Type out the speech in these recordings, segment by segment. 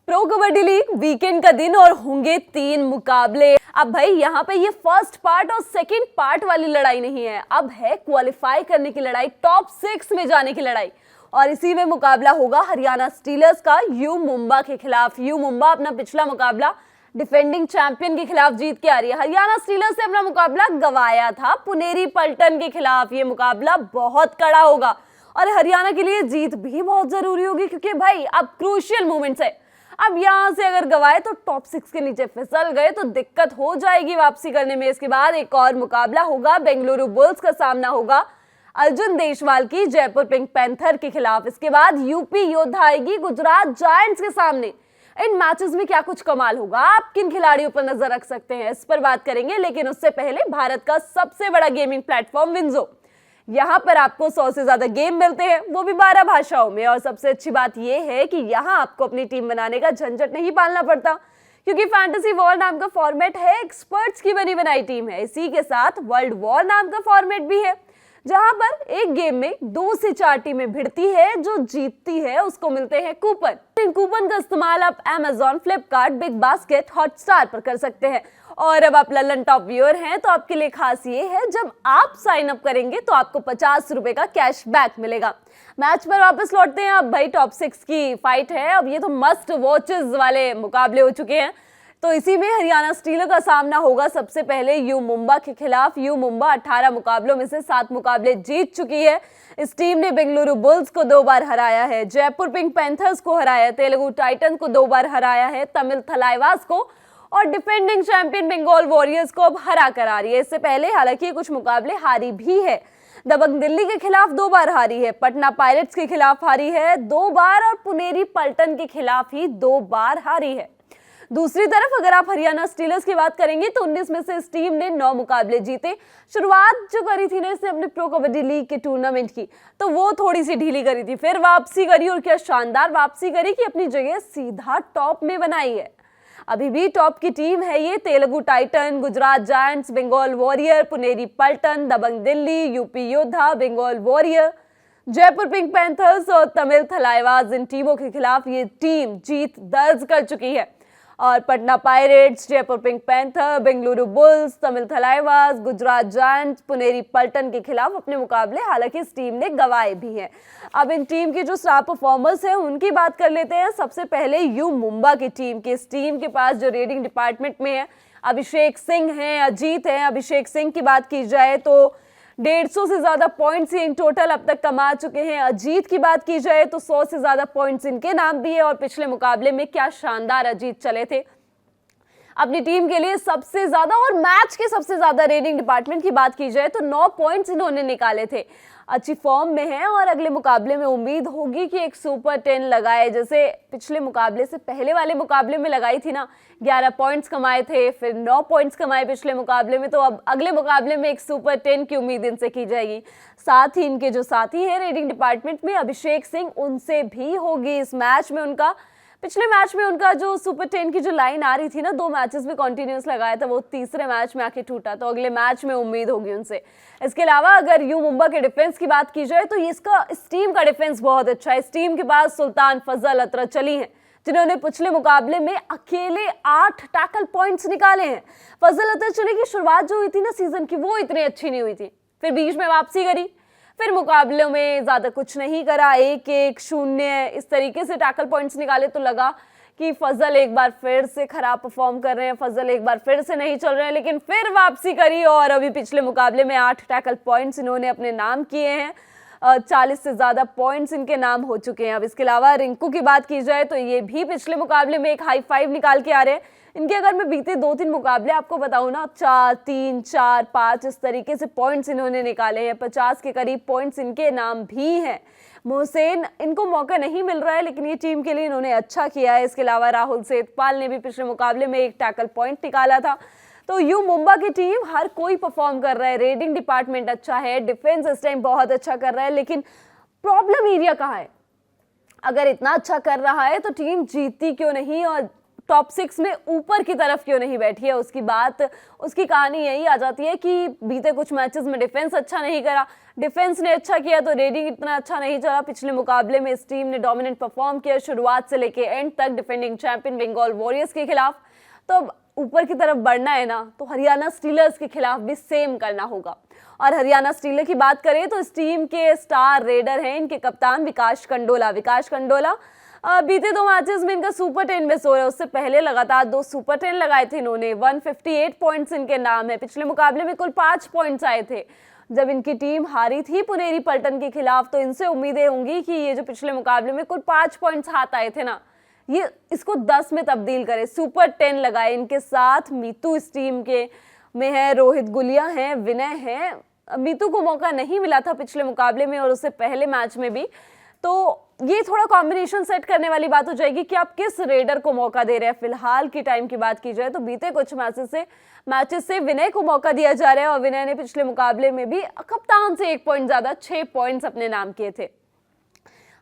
Pro kabaddi league weekend का दिन और होंगे 3 मुकाबले। अब भाई यहाँ पे ये फर्स्ट पार्ट और सेकंड पार्ट वाली लड़ाई नहीं है, अब है क्वालिफाई करने की लड़ाई, टॉप 6 में जाने की लड़ाई। और इसी में मुकाबला होगा हरियाणा स्टीलर्स का यू मुंबा के खिलाफ। यू मुंबा अपना पिछला मुकाबला डिफेंडिंग चैंपियन के खिलाफ जीत के आ रही है। हरियाणा स्टीलर्स से अपना मुकाबला गंवाया था पुनेरी पल्टन के खिलाफ। ये मुकाबला बहुत कड़ा होगा और हरियाणा के लिए जीत भी बहुत जरूरी होगी, क्योंकि भाई अब क्रूशियल मोमेंट्स है। अब यहां से अगर गवाए तो टॉप 6 के नीचे फिसल गए तो दिक्कत हो जाएगी वापसी करने में। इसके बाद एक और मुकाबला होगा, बेंगलुरु बुल्स का सामना होगा अर्जुन देशवाल की जयपुर पिंक पैंथर के खिलाफ। इसके बाद यूपी योद्धा आएगी गुजरात जायंट्स के सामने। इन मैचेस में क्या कुछ कमाल होगा, आप किन खिलाड़ियों पर नजर रख सकते हैं, इस पर बात करेंगे। लेकिन उससे पहले भारत का सबसे बड़ा गेमिंग प्लेटफॉर्म विंजो, यहाँ पर आपको 100 से ज्यादा गेम मिलते हैं, वो भी 12 भाषाओं में। और सबसे अच्छी बात यह है कि यहाँ आपको अपनी टीम बनाने का झंझट नहीं पालना पड़ता, क्योंकि फैंटेसी वॉर नाम का फॉर्मेट है, एक्सपर्ट्स की बनी बनाई टीम है। इसी के साथ वर्ल्ड वॉर नाम का फॉर्मेट भी है, जहां पर एक गेम में 2 से 4 टीमें भिड़ती है, जो जीतती है उसको मिलते हैं कूपन। इन कूपन का इस्तेमाल आप Amazon, Flipkart, big basket, Hotstar पर कर सकते हैं। और अब आप ललन टॉप व्यूअर हैं तो आपके लिए खास ये है, जब आप साइन अप करेंगे तो आपको 50 रुपए का कैशबैक मिलेगा। मैच पर वापस लौटते हैं। अब भाई टॉप 6 की फाइट है, अब ये तो मस्ट वॉचेस वाले मुकाबले हो चुके हैं। तो इसी में हरियाणा स्टीलर का सामना होगा सबसे पहले यू मुंबा के खिलाफ। यू मुंबा 18 मुकाबलों में से 7 मुकाबले जीत चुकी है। इस टीम ने बेंगलुरु बुल्स को 2 बार हराया है, जयपुर पिंक पैंथर्स को हराया है, तेलुगु टाइटन को 2 बार हराया है, तमिल थलाइवास को और डिफेंडिंग चैंपियन बंगाल वॉरियर्स को अब हरा कर आ रही है। इससे पहले हालांकि कुछ मुकाबले हारी भी है। दबंग दिल्ली के खिलाफ 2 बार हारी है, पटना पायरेट्स के खिलाफ हारी है 2 बार और पुनेरी पल्टन के खिलाफ ही 2 बार हारी है। दूसरी तरफ अगर आप हरियाणा स्टीलर्स की बात करेंगे तो 19 में से इस टीम ने 9 मुकाबले जीते। शुरुआत जो करी थी ना इसने अपने प्रो कबड्डी लीग के टूर्नामेंट की, तो वो थोड़ी सी ढीली करी थी, फिर वापसी करी और क्या शानदार वापसी करी कि अपनी जगह सीधा टॉप में बनाई है। अभी भी टॉप की टीम है ये, Telugu titan, Gujarat giants, Bengal warrior, Puneri Paltan, Dabang Delhi, UP Yoddha, Bengal warrior, Jaipur pink panthers और तमिल थलाइवास। इन टीमों के खिलाफ ये टीम जीत दर्ज कर चुकी है। और Patna pirates, Jaipur pink panther, Bengaluru bulls, Tamil Thalaivas, Gujarat giants, Puneri Paltan के खिलाफ अपने मुकाबले हालांकि इस टीम ने गंवाए भी हैं। अब इन टीम के जो स्टार परफॉर्मर्स हैं उनकी बात कर लेते हैं। सबसे पहले यू मुंबा की टीम की, इस टीम के पास जो रेडिंग डिपार्टमेंट में है अभिषेक सिंह हैं, अजीत हैं। अभिषेक सिंह की बात की जाए तो 150 से ज्यादा पॉइंट्स इन टोटल अब तक कमा चुके हैं। अजीत की बात की जाए तो 100 से ज्यादा पॉइंट्स इनके नाम भी है और पिछले मुकाबले में क्या शानदार अजीत चले थे अपनी टीम के लिए सबसे ज्यादा। और मैच के सबसे ज्यादा रेटिंग डिपार्टमेंट की बात की जाए तो 9 पॉइंट्स इन्होंने निकाले थे। अच्छी फॉर्म में है और अगले मुकाबले में उम्मीद होगी कि एक सुपर 10 लगाए, जैसे पिछले मुकाबले से पहले वाले मुकाबले में लगाई थी ना, 11 पॉइंट्स कमाए थे, फिर 9 पॉइंट्स कमाए पिछले मुकाबले में। तो अब अगले मुकाबले में एक सुपर 10 की उम्मीद इनसे की जाएगी। साथ ही इनके जो साथी है रेटिंग डिपार्टमेंट में अभिषेक सिंह, उनसे भी होगी इस मैच में। उनका पिछले मैच में उनका जो सुपर 10 की जो लाइन आ रही थी ना, 2 मैचेस में कंटिन्यूअस लगाया था, वो तीसरे मैच में आके टूटा, तो अगले मैच में उम्मीद होगी उनसे। इसके अलावा अगर यू मुंबा के डिफेंस की बात की जाए तो इस टीम का डिफेंस बहुत अच्छा है। इस टीम के पास सुल्तान फजल अतरचली हैं, जिन्होंने पिछले मुकाबले में अकेले 8 टैकल पॉइंट्स निकाले हैं। फजल अतरचली की शुरुआत जो हुई थी ना सीजन की, वो इतनी अच्छी नहीं हुई थी, फिर बीच में वापसी करी, फिर मुकाबलों में ज्यादा कुछ नहीं करा, 1-1, 0 इस तरीके से टैकल पॉइंट्स निकाले, तो लगा कि फजल एक बार फिर से खराब परफॉर्म कर रहे हैं, फजल एक बार फिर से नहीं चल रहे हैं, लेकिन फिर वापसी करी और अभी पिछले मुकाबले में 8 टैकल पॉइंट्स इन्होंने अपने नाम किए हैं। 40 से ज्यादा पॉइंट्स इनके नाम हो चुके हैं। अब इसके अलावा रिंकू की बात की जाए तो ये भी पिछले मुकाबले में एक हाई 5 निकाल के आ रहे हैं। इनके अगर मैं बीते 2-3 मुकाबले आपको बताऊं ना, 4, 3, 4, 5 इस तरीके से पॉइंट्स इन्होंने निकाले हैं। 50 के करीब पॉइंट्स इनके नाम भी हैं। मोहसेन, इनको मौका नहीं मिल रहा है लेकिन ये टीम के लिए इन्होंने अच्छा किया है। इसके अलावा राहुल सेतपाल ने भी पिछले मुकाबले में एक टैकल पॉइंट निकाला था। तो यू मुंबा की टीम हर कोई परफॉर्म कर रहा है, रेडिंग डिपार्टमेंट अच्छा है, डिफेंस इस टाइम बहुत अच्छा कर रहा है, लेकिन प्रॉब्लम एरिया कहाँ है? अगर इतना अच्छा कर रहा है तो टीम जीतती क्यों नहीं? और टॉप 6 में ऊपर की तरफ क्यों नहीं बैठी है। उसकी कहानी यही आ जाती है कि बीते कुछ मैचेस में डिफेंस अच्छा नहीं करा, डिफेंस ने अच्छा किया तो रेटिंग इतना अच्छा नहीं चला। पिछले मुकाबले में इस टीम ने डोमिनेंट परफॉर्म किया शुरुआत से लेके एंड तक डिफेंडिंग चैंपियन बंगाल वॉरियर्स के खिलाफ। तो ऊपर की तरफ बढ़ना है ना, तो हरियाणा स्टीलर्स के खिलाफ भी सेम करना होगा। और हरियाणा स्टीलर की बात करें तो इस टीम के स्टार रेडर हैं इनके कप्तान विकास कंडोला। बीते 2 मैचेस में इनका सुपर 10 मिस हो रहा है। उससे पहले लगातार 2 सुपर 10 लगाए थे इन्होंने। 158 पॉइंट्स इनके नाम है। पिछले मुकाबले में कुल 5 पॉइंट्स आए थे जब इनकी टीम हारी थी पुनेरी पल्टन के खिलाफ। तो इनसे उम्मीदें होंगी कि ये जो पिछले मुकाबले में कुल 5 पॉइंट्स हाथ आए थे ना, ये इसको 10 में तब्दील करे। सुपर 10 लगाए। इनके साथ मीतू इस टीम के में है, रोहित गुलिया है, विनय है। मीतू को मौका नहीं मिला था पिछले मुकाबले में और उससे पहले मैच में भी। तो ये थोड़ा कॉम्बिनेशन सेट करने वाली बात हो जाएगी कि आप किस रेडर को मौका दे रहे हैं। फिलहाल की टाइम की बात की जाए तो बीते कुछ मैचेस से विनय को मौका दिया जा रहा है और विनय ने पिछले मुकाबले में भी कप्तान से 1 पॉइंट ज्यादा 6 पॉइंट्स अपने नाम किए थे।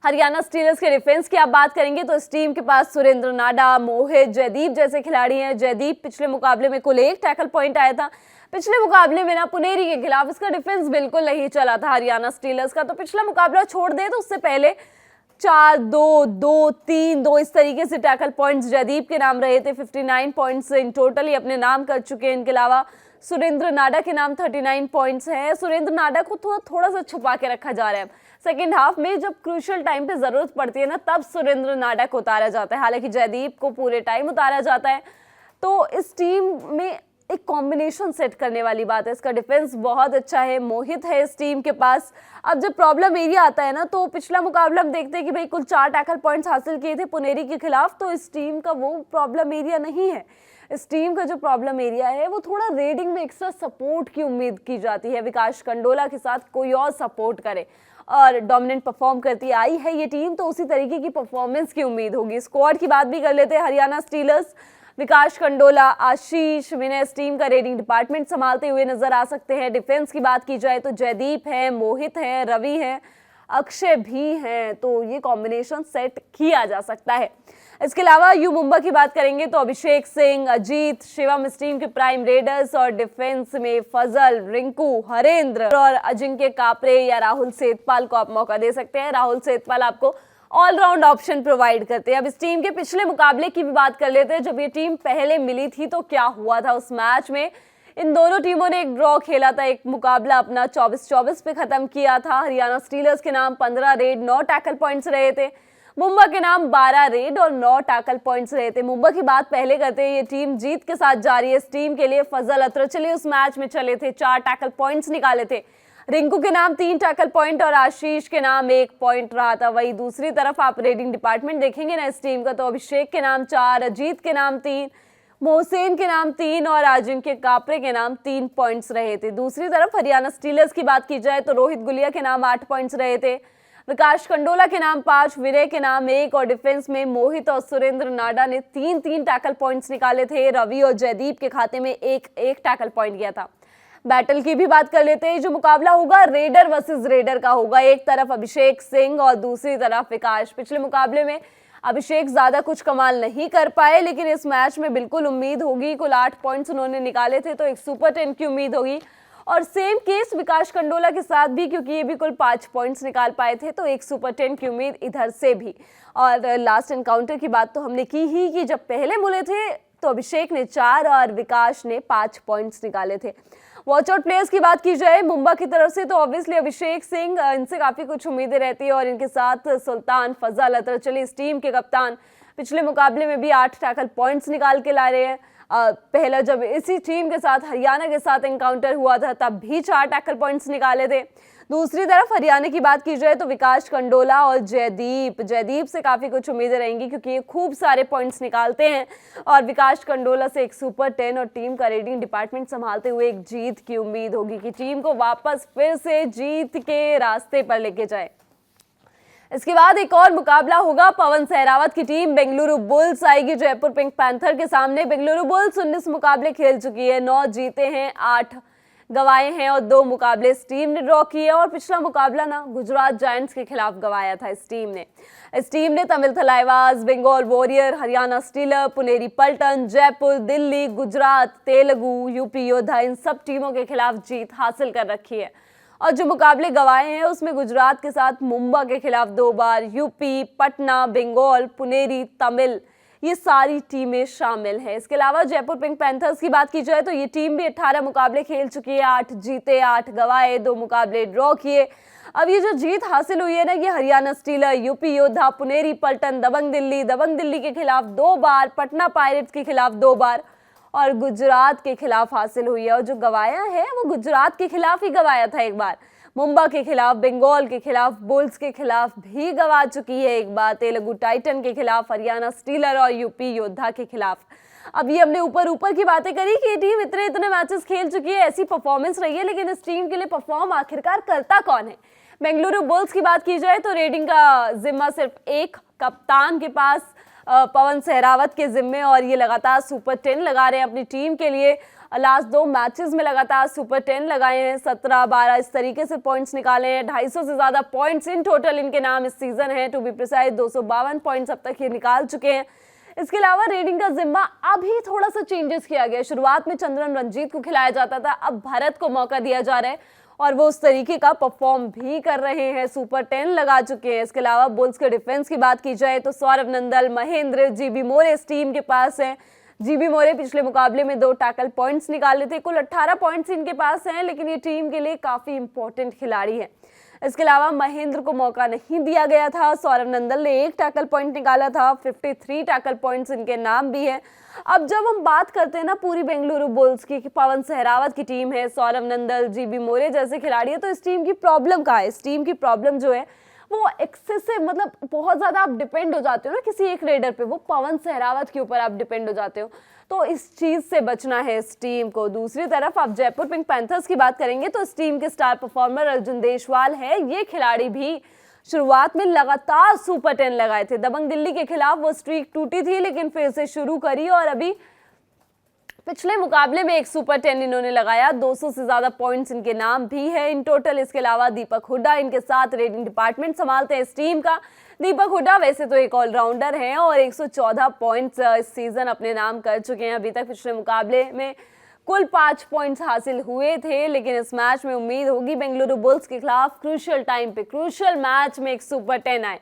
हरियाणा स्टीलर्स के डिफेंस की आप बात करेंगे तो इस टीम के पास सुरेंद्र नाडा, मोहित, जयदीप जैसे खिलाड़ी हैं। जयदीप पिछले मुकाबले में कुल 1 टैकल पॉइंट आया था। पिछले मुकाबले में ना पुनेरी के खिलाफ इसका डिफेंस बिल्कुल नहीं चला था हरियाणा स्टीलर्स का। तो पिछला मुकाबला छोड़ दे तो उससे पहले 4-2, 2-3-2 इस तरीके से टैकल पॉइंट्स जयदीप के नाम रहे थे। 59 पॉइंट्स इन टोटल ही अपने नाम कर चुके हैं। इनके अलावा सुरेंद्र नाडा के नाम 39 पॉइंट्स हैं। सुरेंद्र नाडा को थोड़ा सा छुपा के रखा जा रहा है। सेकेंड हाफ में जब क्रूशियल टाइम पे जरूरत पड़ती है ना, तब सुरेंद्र नाडा को उतारा जाता है। हालांकि जयदीप को पूरे टाइम उतारा जाता है। तो इस टीम में एक कॉम्बिनेशन सेट करने वाली बात है। इसका डिफेंस बहुत अच्छा है। मोहित है इस टीम के पास। अब जब प्रॉब्लम एरिया आता है ना, तो पिछला मुकाबला हम देखते हैं कि भाई कुल 4 टैकल पॉइंट्स हासिल किए थे पुनेरी के खिलाफ। तो इस टीम का वो प्रॉब्लम एरिया नहीं है। इस टीम का जो प्रॉब्लम एरिया है वो थोड़ा रेडिंग में एक्स्ट्रा सपोर्ट की उम्मीद की जाती है। विकास कंडोला के साथ कोई और सपोर्ट करे और डोमिनेंट परफॉर्म करती आई है ये टीम, तो उसी तरीके की परफॉर्मेंस की उम्मीद होगी। स्क्वाड की बात भी कर लेते हैं हरियाणा स्टीलर्स। विकास कंडोला, आशीष, विनय इस टीम का रेडिंग डिपार्टमेंट संभालते हुए नजर आ सकते हैं। डिफेंस की बात की जाए तो जयदीप है, मोहित है, रवि है, अक्षय भी हैं। तो ये कॉम्बिनेशन सेट किया जा सकता है। इसके अलावा यू मुंबई की बात करेंगे तो अभिषेक सिंह, अजीत, शिवम इस टीम के प्राइम रेडर्स और डिफेंस में फजल, रिंकू, हरेंद्र और अजिंक्य कापरे या राहुल सेतपाल को आप मौका दे सकते हैं। राहुल सेतपाल आपको ऑलराउंड ऑप्शन प्रोवाइड करते हैं। अब इस टीम के पिछले मुकाबले की भी बात कर लेते हैं। जब ये टीम पहले मिली थी तो क्या हुआ था उस मैच में। इन दोनों टीमों ने एक ड्रॉ खेला था। एक मुकाबला अपना 24-24 पे खत्म किया था। हरियाणा स्टीलर्स के नाम 15 रेड 9 टैकल पॉइंट्स रहे थे। मुंबई के नाम 12 रेड और 9 टैकल पॉइंट्स रहे थे। मुंबई की बात पहले करते हैं। ये टीम जीत के साथ जा रही है। इस टीम के लिए फजल अत्रचली उस मैच में चले थे, 4 टैकल पॉइंट्स निकाले थे। रिंकू के नाम 3 टैकल पॉइंट और आशीष के नाम 1 पॉइंट रहा था। वही दूसरी तरफ आप रेडिंग डिपार्टमेंट देखेंगे ना इस टीम का, तो अभिषेक के नाम 4, अजीत के नाम 3, मोहसेन के नाम 3 और अजिंक्य कापरे के नाम 3 पॉइंट्स रहे थे। दूसरी तरफ हरियाणा स्टीलर्स की बात की जाए तो रोहित गुलिया के नाम 8 पॉइंट्स रहे थे, विकास कंडोला के नाम 5, विनय के नाम 1 और डिफेंस में मोहित और सुरेंद्र नाडा ने 3-3 टैकल पॉइंट्स निकाले थे। रवि और जयदीप के खाते में 1-1 टैकल पॉइंट गया था। बैटल की भी बात कर लेते हैं। जो मुकाबला होगा रेडर वर्सेस रेडर का होगा। एक तरफ अभिषेक सिंह और दूसरी तरफ विकास। पिछले मुकाबले में अभिषेक ज्यादा कुछ कमाल नहीं कर पाए, लेकिन इस मैच में बिल्कुल उम्मीद होगी। कुल 8 पॉइंट्स उन्होंने निकाले थे, तो एक सुपर 10 की उम्मीद होगी। और सेम केस विकास कंडोला के साथ भी, क्योंकि ये भी कुल 5 पॉइंट्स निकाल पाए थे, तो एक सुपर 10 की उम्मीद इधर से भी। और लास्ट एनकाउंटर की बात तो हमने की ही कि जब पहले मिले थे तो अभिषेक ने 4 और विकास ने 5 पॉइंट्स निकाले थे। वॉच आउट प्लेयर्स की बात की जाए मुंबई की तरफ से तो ऑब्वियसली अभिषेक सिंह, इनसे काफी कुछ उम्मीदें रहती है और इनके साथ सुल्तान फजल अतरचली इस टीम के कप्तान पिछले मुकाबले में भी 8 टैकल पॉइंट्स निकाल के ला रहे हैं। पहला जब इसी टीम के साथ हरियाणा के साथ एनकाउंटर हुआ था तब भी 4 टैकल पॉइंट्स निकाले थे। दूसरी तरफ हरियाणा की बात की जाए तो विकास कंडोला और जयदीप से काफी कुछ उम्मीदें रहेंगी, क्योंकि ये खूब सारे पॉइंट्स निकालते हैं। और विकास कंडोला से एक सुपर 10 और टीम का रेडिंग डिपार्टमेंट संभालते हुए एक जीत की उम्मीद होगी कि टीम को वापस फिर से जीत के रास्ते पर लेके जाए। इसके बाद एक और मुकाबला होगा। पवन सहरावत की टीम बेंगलुरु बुल्स आएगी जयपुर पिंक पैंथर के सामने। बेंगलुरु बुल्स 19 मुकाबले खेल चुकी है, 9 जीते हैं, 8 गंवाए हैं और 2 मुकाबले इस टीम ने ड्रॉ किए और पिछला मुकाबला ना गुजरात जायंट्स के खिलाफ गंवाया था इस टीम ने Tamil Thalaivas, Bengal warrior, Haryana steeler, Puneri Paltan, Jaipur, Delhi, Gujarat, Telugu, UP Yoddha इन सब टीमों के खिलाफ जीत हासिल कर रखी है। और जो मुकाबले गंवाए हैं उसमें गुजरात के साथ मुंबा के खिलाफ 2 बार, यूपी, पटना, बंगाल, पुनेरी, तमिल, ये सारी टीमें शामिल हैं। इसके अलावा जयपुर पिंक पैंथर्स की बात की जाए तो ये टीम भी 18 मुकाबले खेल चुकी है, 8 जीते, 8 गंवाए, 2 मुकाबले ड्रॉ किए। अब ये जो जीत हासिल हुई है ना, ये हरियाणा स्टीलर, यूपी योद्धा, पुनेरी पल्टन, दबंग दिल्ली के खिलाफ 2 बार, पटना पायरेट्स के खिलाफ 2 बार और गुजरात के खिलाफ हासिल हुई है। और जो गंवाया है वो गुजरात के खिलाफ ही गंवाया था एक बार, मुंबा के खिलाफ, बंगाल के खिलाफ, बुल्स के खिलाफ भी गंवा चुकी है एक बार, तेलुगु टाइटन के खिलाफ, हरियाणा स्टीलर और यूपी योद्धा के खिलाफ। अब ये हमने ऊपर की बातें करी कि ये टीम इतने मैचेस खेल चुकी है, ऐसी परफॉर्मेंस रही है, लेकिन इस टीम के लिए परफॉर्म आखिरकार करता कौन है? बेंगलुरु बुल्स की बात की जाए तो रेडिंग का जिम्मा सिर्फ एक कप्तान के पास पवन सहरावत के जिम्मे और ये लगातार सुपर 10 लगा रहे हैं अपनी टीम के लिए। लास्ट 2 मैचेस में लगातार सुपर 10 लगाए हैं, 17-12 इस तरीके से पॉइंट्स निकाले हैं। 250 से ज्यादा पॉइंट्स इन टोटल इनके नाम इस सीजन है, टू बी प्रिसाइज 252 पॉइंट्स अब तक ये निकाल चुके हैं। इसके अलावा रेडिंग का जिम्मा अभी थोड़ा सा चेंजेस किया गया है। शुरुआत में चंद्रन रंजीत को खिलाया जाता था, अब भरत को मौका दिया जा रहा है और वो उस तरीके का परफॉर्म भी कर रहे हैं, सुपर 10 लगा चुके हैं। इसके अलावा बुल्स के डिफेंस की बात की जाए तो सौरव नंदल, महेंद्र, जीबी मोरे इस टीम के पास हैं। जीबी मोरे पिछले मुकाबले में 2 टैकल पॉइंट्स निकाले थे, कुल 18 पॉइंट्स इनके पास हैं, लेकिन ये टीम के लिए काफी इंपॉर्टेंट खिलाड़ी है। इसके अलावा महेंद्र को मौका नहीं दिया गया था, सौरव नंदल ने 1 टैकल पॉइंट निकाला था, 53 टैकल पॉइंट्स इनके नाम भी है। अब जब हम बात करते हैं ना पूरी बेंगलुरु बुल्स की, पवन सहरावत की टीम है, सौरव नंदल, जीबी मोरे जैसे खिलाड़ी है, तो इस टीम की प्रॉब्लम क्या है? इस टीम की प्रॉब्लम जो है वो एक्सेसिव, मतलब बहुत ज्यादा आप डिपेंड हो जाते हो ना किसी एक रेडर पे, वो पवन सहरावत के ऊपर आप डिपेंड हो जाते हो, तो इस चीज से बचना है इस टीम को। दूसरी तरफ आप जयपुर पिंक पैंथर्स की बात करेंगे तो इस टीम के स्टार परफॉर्मर अर्जुन देशवाल है। ये खिलाड़ी भी शुरुआत में लगातार सुपर 10 लगाए थे, दबंग दिल्ली के खिलाफ वो स्ट्रीक टूटी थी लेकिन फिर से शुरू करी और अभी पिछले मुकाबले में एक सुपर 10 इन्होंने लगाया, 200 से ज्यादा पॉइंट्स इनके नाम भी है इन टोटल। इसके अलावा दीपक हुड्डा इनके साथ रेडिंग डिपार्टमेंट संभालते हैं इस टीम का। दीपक हुड्डा वैसे तो एक ऑलराउंडर हैं और 114 पॉइंट्स इस सीजन अपने नाम कर चुके हैं अभी तक। पिछले मुकाबले में कुल 5 पॉइंट्स हासिल हुए थे, लेकिन इस मैच में उम्मीद होगी बेंगलुरु बुल्स के खिलाफ क्रूशियल टाइम पे, क्रूशियल मैच में एक सुपर 10 आए।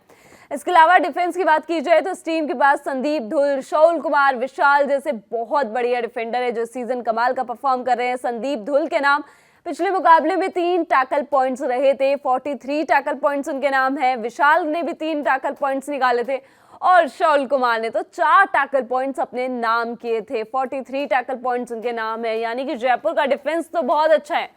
इसके अलावा डिफेंस की बात की जाए तो इस टीम के पास संदीप धुल, शाहुल कुमार, विशाल जैसे बहुत बढ़िया डिफेंडर है जो सीजन कमाल का परफॉर्म कर रहे हैं। संदीप धुल के नाम पिछले मुकाबले में 3 टैकल पॉइंट्स रहे थे, 43 टैकल पॉइंट्स उनके नाम है। विशाल ने भी 3 टैकल पॉइंट्स निकाले थे और शाहुल कुमार ने तो 4 टैकल पॉइंट्स अपने नाम किए थे, 43 टैकल पॉइंट्स उनके नाम है। यानी कि जयपुर का डिफेंस तो बहुत अच्छा है।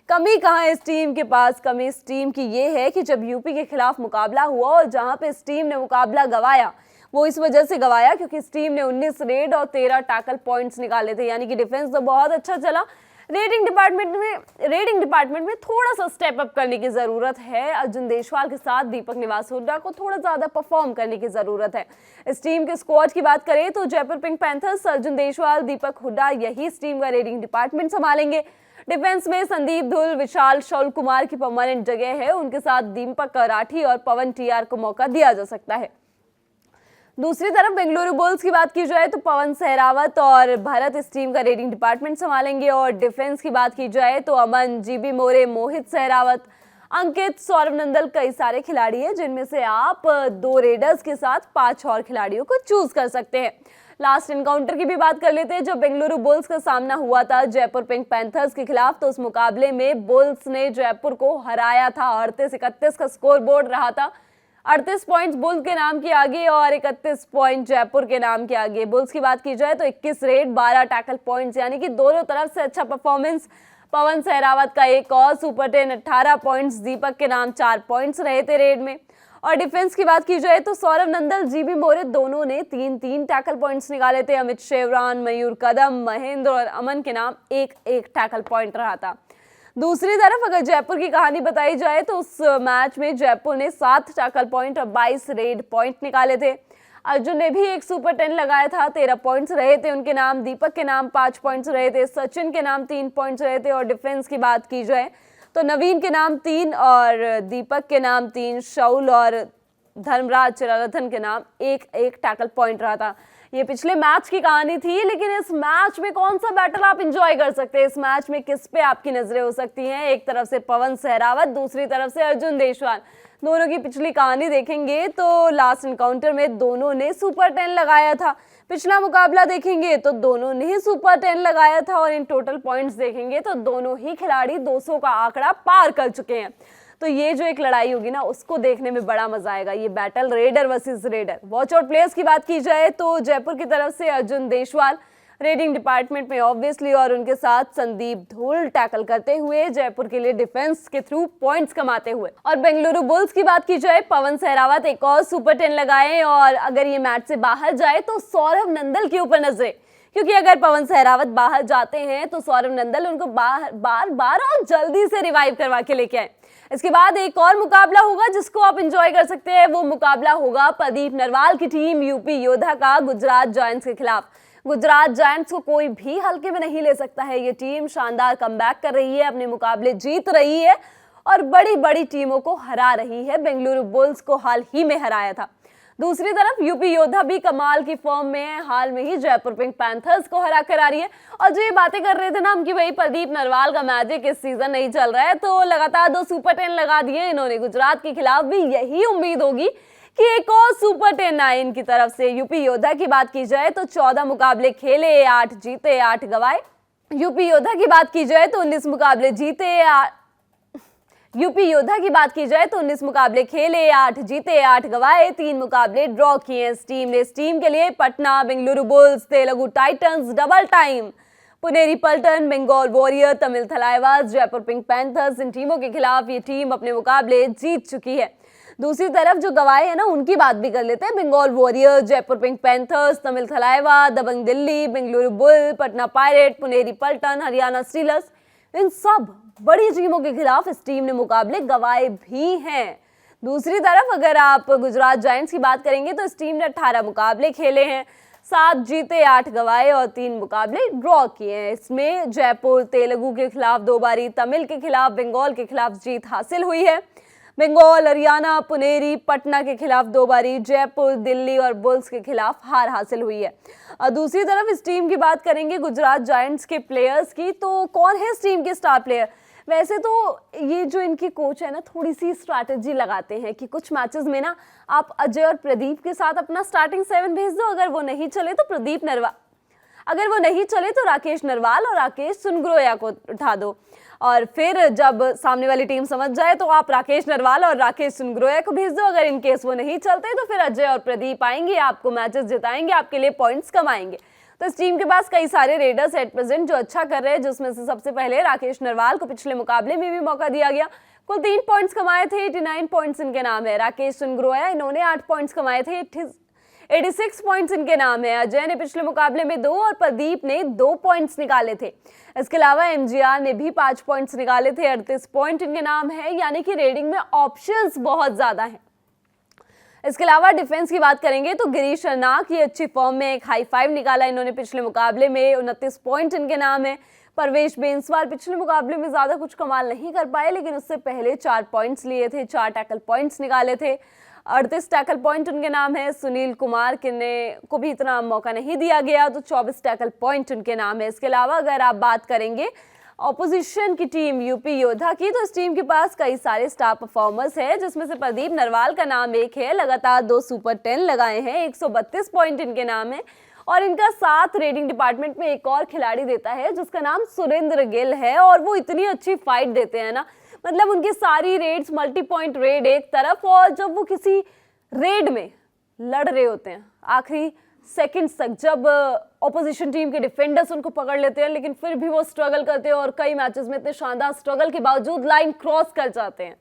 कमी कहाँ है इस टीम के पास? कमी इस टीम की ये है कि जब यूपी के खिलाफ मुकाबला हुआ और जहां पे इस टीम ने मुकाबला गंवाया, वो इस वजह से गंवाया क्योंकि इस टीम ने 19 रेड और 13 टैकल पॉइंट्स निकाले थे। यानी कि डिफेंस तो बहुत अच्छा चला, रेडिंग डिपार्टमेंट में थोड़ा सा स्टेप अप करने की जरूरत है। अर्जुन देशवाल के साथ दीपक निवास हुड्डा को थोड़ा ज्यादा परफॉर्म करने की जरूरत है। इस टीम के स्क्वाड की बात करें तो जयपुर पिंक पैंथर्स, अर्जुन देशवाल, दीपक हुड्डा यही इस टीम का रेडिंग डिपार्टमेंट संभालेंगे। डिफेंस में संदीप धुल, विशाल, शाहुल कुमार की परमानेंट जगह है, उनके साथ दीपक कराठी और पवन टीआर को मौका दिया जा सकता है। दूसरी तरफ बेंगलुरु बुल्स की बात की जाए तो पवन सहरावत और भरत इस टीम का रेडिंग डिपार्टमेंट संभालेंगे और डिफेंस की बात की जाए तो अमन, जीबी मोरे, मोहित सहरावत, अंकित, सौरव नंदल कई सारे खिलाड़ी हैं जिनमें से आप 2 रेडर्स के साथ 5 और खिलाड़ियों को चूज कर सकते हैं। लास्ट एनकाउंटर की भी बात कर लेते हैं। जब बेंगलुरु बुल्स का सामना हुआ था जयपुर पिंक पैंथर्स के खिलाफ तो उस मुकाबले में बुल्स ने जयपुर को हराया था। 38-31 का स्कोर बोर्ड रहा था। 38 पॉइंट्स बुल्स के नाम के आगे और 31 पॉइंट जयपुर के नाम के आगे। बुल्स की बात की जाए तो 21 रेड, 12 टैकल पॉइंट्स, यानी कि दोनों तरफ से अच्छा परफॉर्मेंस। पवन सहरावत का एक और सुपर 10, 18 पॉइंट्स, दीपक के नाम 4 पॉइंट्स रहे थे रेड में। और डिफेंस की बात की जाए तो सौरव नंदल, जीबी मोरे दोनों ने 3-3 टैकल पॉइंट्स निकाले थे। अमित शेवरान, मयूर कदम, महेंद्र और अमन के नाम 1-1 टैकल पॉइंट रहा था। दूसरी तरफ अगर जयपुर की कहानी बताई जाए तो उस मैच में जयपुर ने 7 टैकल पॉइंट और 22 रेड पॉइंट निकाले थे। अर्जुन ने भी एक सुपर 10 लगाया था, 13 पॉइंट्स रहे थे उनके नाम। दीपक के नाम 5 पॉइंट्स रहे थे, सचिन के नाम 3 पॉइंट्स रहे थे। और डिफेंस की बात की जाए तो नवीन के नाम 3 और दीपक के नाम 3, शाउल और धर्मराज चिरारथन के नाम एक टैकल पॉइंट रहा था। ये पिछले मैच की कहानी थी, लेकिन इस मैच में कौन सा बैटल आप एंजॉय कर सकते हैं? इस मैच में किस पे आपकी नजरें हो सकती हैं? एक तरफ से पवन सहरावत, दूसरी तरफ से अर्जुन देशवाल। दोनों की पिछली कहानी देखेंगे तो लास्ट एनकाउंटर में दोनों ने सुपर 10 लगाया था। पिछला मुकाबला देखेंगे तो दोनों ने ही सुपर 10 लगाया था। और इन टोटल पॉइंट्स देखेंगे तो दोनों ही खिलाड़ी 200 का आंकड़ा पार कर चुके हैं। तो ये जो एक लड़ाई होगी ना, उसको देखने में बड़ा मजा आएगा। ये battle raider versus raider. Watch out players की बात की जाए तो जयपुर की तरफ से अर्जुन देशवाल रेडिंग डिपार्टमेंट में ऑब्वियसली, और उनके साथ संदीप धूल टैकल करते हुए जयपुर के लिए डिफेंस के थ्रू पॉइंट्स कमाते हुए। और बेंगलुरु बुल्स की बात की जाए, पवन सहरावत एक और सुपर 10 लगाए। और अगर ये मैच से बाहर जाए तो सौरव नंदल के ऊपर नजरें, क्योंकि अगर पवन सहरावत बाहर जाते हैं तो सौरव नंदल उनको बार और जल्दी से रिवाइव करवा के लेके आए। इसके बाद एक और मुकाबला होगा जिसको आप एंजॉय कर सकते हैं। वो मुकाबला होगा प्रदीप नरवाल की टीम यूपी योद्धा का गुजरात जायंट्स के खिलाफ। गुजरात जायंट्स को कोई भी हल्के में नहीं ले सकता है। ये टीम शानदार कमबैक कर रही है, अपने मुकाबले जीत रही है और बड़ी बड़ी टीमों को हरा रही है। बेंगलुरु बुल्स को हाल ही में हराया था। दूसरी तरफ यूपी योद्धा भी कमाल की फॉर्म में है, हाल में ही जयपुर पिंक पैंथर्स को हरा कर आ रही है। और जो ये बातें कर रहे थे ना हम कि भाई प्रदीप नरवाल का मैजिक इस सीजन नहीं चल रहा है, तो लगातार 2 सुपर 10 लगा दिए इन्होंने। गुजरात के खिलाफ भी यही उम्मीद होगी कि एक और सुपर 10 आए इनकी तरफ से। यूपी योद्धा की बात की जाए तो 14 मुकाबले खेले, 8 जीते 8 गवाए। यूपी योद्धा की बात की जाए तो 19 मुकाबले जीते, यूपी योद्धा की बात की जाए तो 19 मुकाबले खेले, 8 जीते 8 गवाए, 3 मुकाबले ड्रॉ किए इस टीम ने। इस टीम के लिए Patna, Bengaluru bulls, Telugu titans, double time, Puneri Paltan, Bengal warrior, Tamil Thalaivas, Jaipur pink panthers, इन टीमों के खिलाफ ये टीम अपने मुकाबले जीत चुकी है। दूसरी तरफ जो गवाए हैं ना, उनकी बात भी कर लेते हैं। Bengal warrior, Jaipur pink panthers, Tamil Thalaiva, Dabang Delhi, Bengaluru bull, Patna pirate, Puneri Paltan, Haryana steelers, इन सब बड़ी टीमों के खिलाफ इस टीम ने मुकाबले गवाए भी हैं। दूसरी तरफ अगर आप गुजरात जायंट्स की बात करेंगे तो इस टीम ने 18 मुकाबले खेले हैं, 7 जीते 8 गवाए और 3 मुकाबले ड्रॉ किए हैं। इसमें जयपुर, तेलुगु के खिलाफ 2 बारी, तमिल के खिलाफ, बंगाल के खिलाफ जीत हासिल हुई है। बंगाल, हरियाणा, पुनेरी, पटना के खिलाफ 2 बारी, जयपुर, दिल्ली और बुल्स के खिलाफ हार हासिल हुई है। और दूसरी तरफ इस टीम की बात करेंगे गुजरात जायंट्स के प्लेयर्स की, तो कौन है इस टीम के स्टार प्लेयर? वैसे तो ये जो इनकी कोच है ना, थोड़ी सी स्ट्रैटेजी लगाते हैं कि कुछ मैचेस में ना आप अजय और प्रदीप के साथ अपना स्टार्टिंग 7 भेज दो, अगर वो नहीं चले तो प्रदीप नरवाल, अगर वो नहीं चले तो राकेश नरवाल और राकेश सुनग्रोया को उठा दो। और फिर जब सामने वाली टीम समझ जाए तो आप राकेश नरवाल और राकेश सुनग्रोया को भेज दो। अगर इन केस वो नहीं चलते तो फिर अजय और प्रदीप आएंगे, आपको मैचेस जिताएंगे, आपके लिए पॉइंट्स कमाएंगे। तो इस टीम के पास कई सारे रेडर्स एट प्रेजेंट जो अच्छा कर रहे हैं, जिसमें से सबसे पहले राकेश नरवाल को पिछले मुकाबले में भी मौका दिया गया, कुल 3 पॉइंट्स कमाए थे, 89 पॉइंट्स इनके नाम है। राकेश सुनग्रोया, इन्होंने 8 पॉइंट्स कमाए थे, 86 पॉइंट्स इनके नाम है। अजय ने पिछले मुकाबले में 2 और प्रदीप ने 2 पॉइंट्स निकाले थे। इसके अलावा एमजीआर ने भी 5 पॉइंट्स निकाले थे, 38 पॉइंट इनके नाम है। यानी कि रेडिंग में ऑप्शंस बहुत ज्यादा हैं। इसके अलावा डिफेंस की बात करेंगे तो गिरीश शर्नाक ये अच्छी फॉर्म में, एक हाई 5 निकाला इन्होंने पिछले मुकाबले में, 29 पॉइंट इनके नाम है। परवेश बेंसवाल पिछले मुकाबले में ज्यादा कुछ कमाल नहीं कर पाए, लेकिन उससे पहले 4 पॉइंट्स लिए थे, 4 टैकल पॉइंट्स निकाले थे, 38 टैकल पॉइंट उनके नाम है। सुनील कुमार को भी इतना मौका नहीं दिया गया, तो 24 टैकल पॉइंट उनके नाम है। इसके अलावा अगर आप बात करेंगे ऑपोजिशन की टीम यूपी योद्धा की, तो इस टीम के पास कई सारे स्टार परफॉर्मर्स हैं, जिसमें से प्रदीप नरवाल का नाम एक है। लगातार 2 सुपर 10 लगाए हैं, 132 पॉइंट इनके नाम है। और इनका साथ रेडिंग डिपार्टमेंट में एक और खिलाड़ी देता है जिसका नाम सुरेंद्र गिल है, और वो इतनी अच्छी फाइट देते हैं ना, मतलब उनकी सारी रेड्स, मल्टी पॉइंट रेड एक तरफ, और जब वो किसी रेड में लड़ रहे होते हैं आखिरी सेकंड्स तक, जब ऑपोजिशन टीम के डिफेंडर्स उनको पकड़ लेते हैं, लेकिन फिर भी वो स्ट्रगल करते हैं और कई मैचेस में इतने शानदार स्ट्रगल के बावजूद लाइन क्रॉस कर जाते हैं।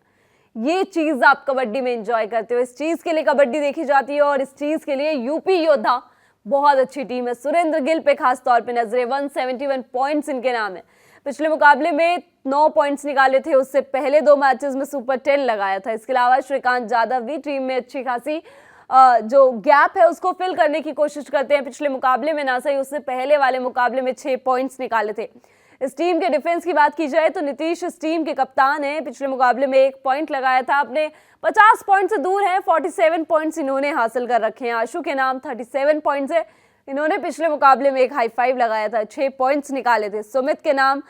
ये चीज आप कबड्डी में एंजॉय करते हो, इस चीज के लिए कबड्डी देखी जाती है, और इस चीज के लिए यूपी योद्धा बहुत अच्छी टीम है। सुरेंद्र गिल पे खास तौर पे नजरें, 171 पॉइंट्स इनके नाम है। पिछले मुकाबले में 9 पॉइंट्स निकाले थे, उससे पहले 2 मैचेस में सुपर 10 लगाया था। इसके अलावा श्रीकांत जाधव भी टीम में अच्छी खासी जो गैप है उसको फिल करने की कोशिश करते हैं। पिछले मुकाबले में ना सही, उससे पहले वाले मुकाबले में 6 पॉइंट्स निकाले थे। इस टीम के डिफेंस की बात की जाए तो नीतीश इस टीम के कप्तान हैं। पिछले मुकाबले में 1 पॉइंट लगाया था, अपने 50 पॉइंट से दूर है। 47 पॉइंट्स इन्होंने हासिल कर रखे हैं। आशु के नाम 37 पॉइंट्स है। इन्होंने पिछले मुकाबले में एक हाई 5 लगाया था, 6 पॉइंट्स निकाले थे। सुमित के नाम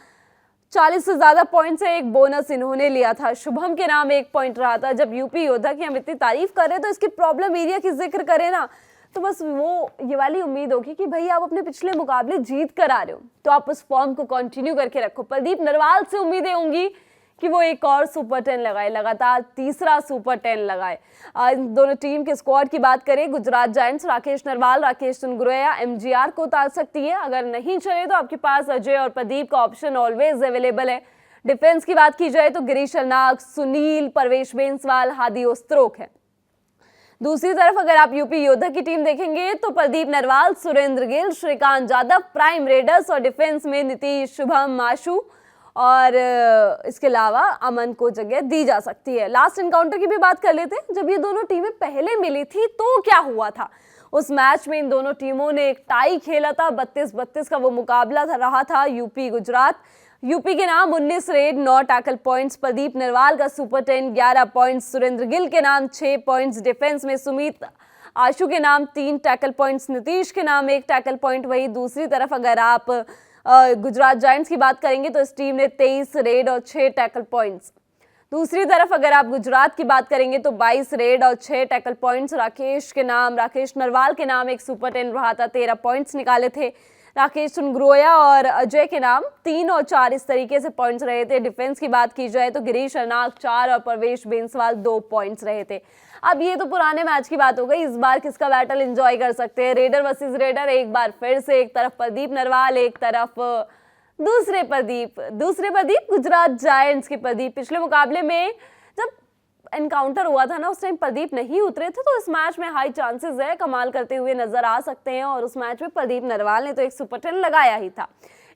40 से ज्यादा पॉइंट्स है, एक बोनस इन्होंने लिया था। शुभम के नाम 1 पॉइंट रहा था। जब यूपी योद्धा की हम इतनी तारीफ कर रहे हैं तो इसकी प्रॉब्लम एरिया की जिक्र करें ना, तो बस वो ये वाली उम्मीद होगी कि भाई आप अपने पिछले मुकाबले जीत कर आ रहे हो तो आप उस फॉर्म को कंटिन्यू करके रखो। प्रदीप नरवाल से उम्मीदें होंगी कि वो एक और सुपर 10 लगाए, लगातार तीसरा सुपर 10 लगाए। दोनों टीम के स्क्वाड की बात करें, गुजरात जायंट्स राकेश नरवाल, राकेश सुनगुरैया एमजीआर को उतार सकती है। अगर नहीं चले तो आपके पास अजय और प्रदीप का ऑप्शन ऑलवेज अवेलेबल है। डिफेंस की बात की जाए तो गिरीश अर्नाग, सुनील, परवेश बेंसवाल, हादी ओस्त्रोक है। दूसरी तरफ अगर आप यूपी योद्धा की टीम देखेंगे तो प्रदीप नरवाल, सुरेंद्र गिल, श्रीकांत यादव, प्राइम रेडर्स और डिफेंस में नीतीश, शुभम, आशु और इसके अलावा अमन को जगह दी जा सकती है। लास्ट एनकाउंटर की भी बात कर लेते हैं। जब ये दोनों टीमें पहले मिली थी तो क्या हुआ था? उस मैच में इन दोनों टीमों ने एक टाई खेला था। 32-32 का वो मुकाबला रहा था। यूपी गुजरात, यूपी के नाम 19 red, 9 tackle points. Pradeep Narwal का सुपर 10 11 पॉइंट्स। सुरेंद्र गिल के नाम 6 पॉइंट्स। डिफेंस में सुमित, आशु के नाम 3 टैकल पॉइंट्स। नीतीश के नाम 1 टैकल पॉइंट। वही दूसरी तरफ अगर आप गुजरात जायंट्स की बात करेंगे तो इस टीम ने 23 रेड और 6 टैकल पॉइंट्स। दूसरी तरफ अगर आप गुजरात की बात करेंगे तो 22 रेड और 6 टैकल पॉइंट्स। राकेश नरवाल के नाम एक सुपर 10 रहा था, 13 पॉइंट्स निकाले थे। राकेश सुनगुरैया और अजय के नाम 3 और 4 इस तरीके से पॉइंट्स रहे थे। डिफेंस की बात की जाए तो गिरीश अर्नाग 4 और परवेश बेंसवाल 2 पॉइंट्स रहे थे। अब ये तो पुराने मैच की बात हो गई। इस बार किसका बैटल एंजॉय कर सकते हैं? रेडर वर्सेस रेडर एक बार फिर से। एक तरफ प्रदीप नरवाल, एक तरफ दूसरे प्रदीप गुजरात जायंट्स के प्रदीप। पिछले मुकाबले में जब एनकाउंटर हुआ था ना, उस टाइम प्रदीप नहीं उतरे थे, तो इस मैच में हाई चांसेस है कमाल करते हुए नजर आ सकते हैं। और उस मैच में प्रदीप नरवाल ने तो एक सुपर 10 लगाया ही था।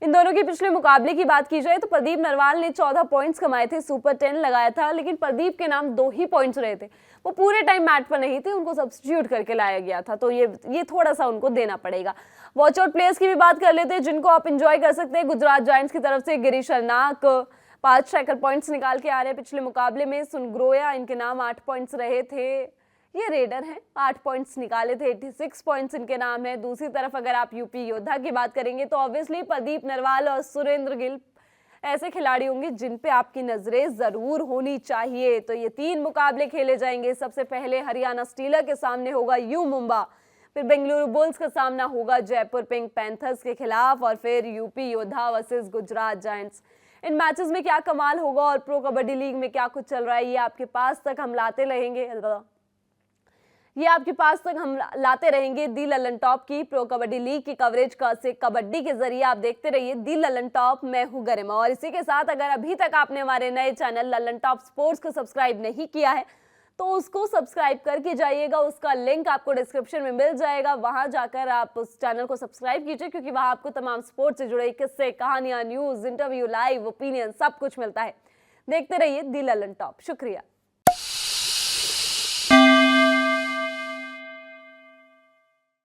इन दोनों के पिछले मुकाबले की बात की जाए तो प्रदीप नरवाल ने 14 पॉइंट्स कमाए थे, सुपर 10 लगाया था, लेकिन प्रदीप के नाम 2 ही पॉइंट्स रहे थे। वो पूरे टाइम मैच पर नहीं थे, उनको सब्स्टिट्यूट करके लाया गया था, तो ये थोड़ा सा उनको देना पड़ेगा। वॉच आउट प्लेयर्स की भी बात कर लेते हैं जिनको आप एंजॉय कर सकते हैं। गुजरात जायंट्स की तरफ से गिरीश अर्नाग 5 टैकल पॉइंट्स निकाल के आ रहे हैं पिछले मुकाबले में। सुनगुरैया, इनके नाम 8 पॉइंट्स रहे थे। ये रेडर हैं, 8 पॉइंट्स निकाले थे, 86 पॉइंट्स इनके नाम है। दूसरी तरफ अगर आप यूपी योद्धा की बात करेंगे तो ऑब्वियसली प्रदीप नरवाल और सुरेंद्र गिल ऐसे खिलाड़ी होंगे जिन पे आपकी नजरें जरूर होनी चाहिए। तो ये 3 मुकाबले खेले जाएंगे। सबसे पहले हरियाणा स्टीलर के सामने होगा यू मुंबा, फिर बेंगलुरु बुल्स का सामना होगा जयपुर पिंक पैंथर्स के खिलाफ, और फिर यूपी योद्धा वर्सेस गुजरात जायंट्स। इन मैचेस में क्या कमाल होगा और प्रो कबड्डी लीग में क्या कुछ चल रहा है, ये आपके पास तक हम लाते रहेंगे दी ललन टॉप की प्रो कबड्डी लीग की कवरेज का से कबड्डी के जरिए। आप देखते रहिए दी ललन टॉप, मैं हूं गरिमा। और इसी के साथ अगर अभी तक आपने हमारे नए चैनल ललन टॉप स्पोर्ट्स को सब्सक्राइब नहीं किया है तो उसको सब्सक्राइब करके जाइएगा। उसका लिंक आपको डिस्क्रिप्शन में मिल जाएगा, वहां जाकर आप उस चैनल को सब्सक्राइब कीजिए, क्योंकि वहां आपको तमाम स्पोर्ट्स से जुड़े किस्से, कहानियां, न्यूज, इंटरव्यू, लाइव, ओपिनियन सब कुछ मिलता है। देखते रहिए दी ललन टॉप। शुक्रिया।